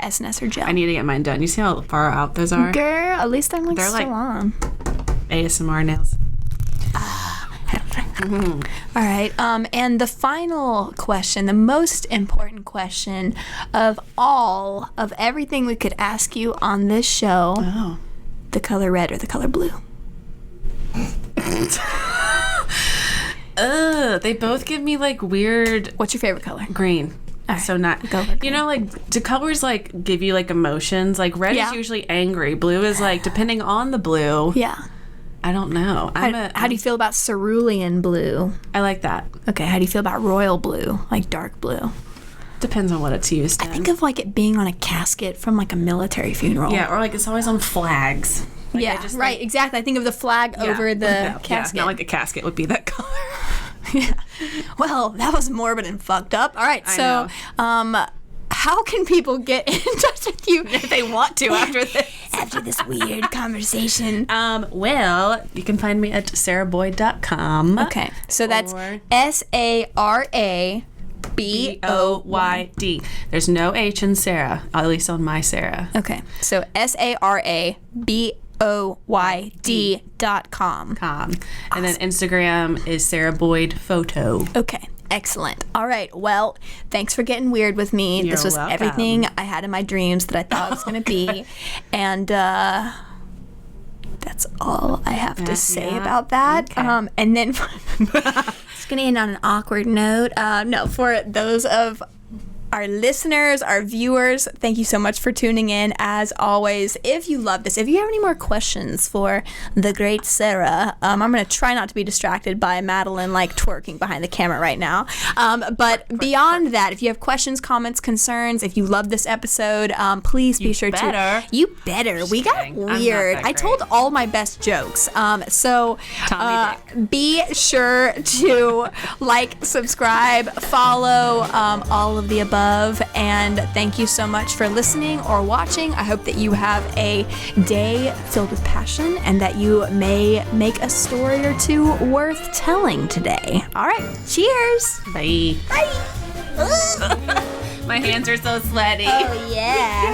S&S or gel. I need to get mine done. You see how far out those are? Girl, at least they're still like on. ASMR nails. All right. And the final question, the most important question of everything we could ask you on this show. Oh. The color red or the color blue? They both give me like weird... What's your favorite color? Green. All right. So not... You know, like, do colors like give you like emotions? Like red is usually angry. Blue is like, depending on the blue. Yeah. I don't know. How do you feel about cerulean blue? I like that. Okay, how do you feel about royal blue, like dark blue? Depends on what it's used in. I think of like it being on a casket from like a military funeral. Yeah, or like it's always on flags. Like, yeah, right, exactly. I think of the flag over the casket. Yeah, not like a casket would be that color. Yeah. Well, that was morbid and fucked up. All right, so how can people get in touch with you if they want to after this weird conversation? Well, you can find me at saraboyd.com. Okay, so that's SARABOYD. There's no H in Sarah, at least on my Sarah. Okay, so SARABOYD.com. And then Instagram is Sara Boyd Photo. Okay. Excellent. All right. Well, thanks for getting weird with me. You're this was welcome. Everything I had in my dreams that I thought it was going to be. And that's all I have to say about that. Okay. And then it's going to end on an awkward note. No, for those of our listeners, our viewers, thank you so much for tuning in. As always, if you love this, if you have any more questions for the great Sara, I'm going to try not to be distracted by Madeline like twerking behind the camera right now. But beyond that, if you have questions, comments, concerns, if you love this episode, please be sure to. You better. We got weird. I told all my best jokes. So be sure to like, subscribe, follow, all of the above. And thank you so much for listening or watching. I hope that you have a day filled with passion and that you may make a story or two worth telling today. All right. Cheers. Bye. Bye. My hands are so sweaty. Oh, yeah.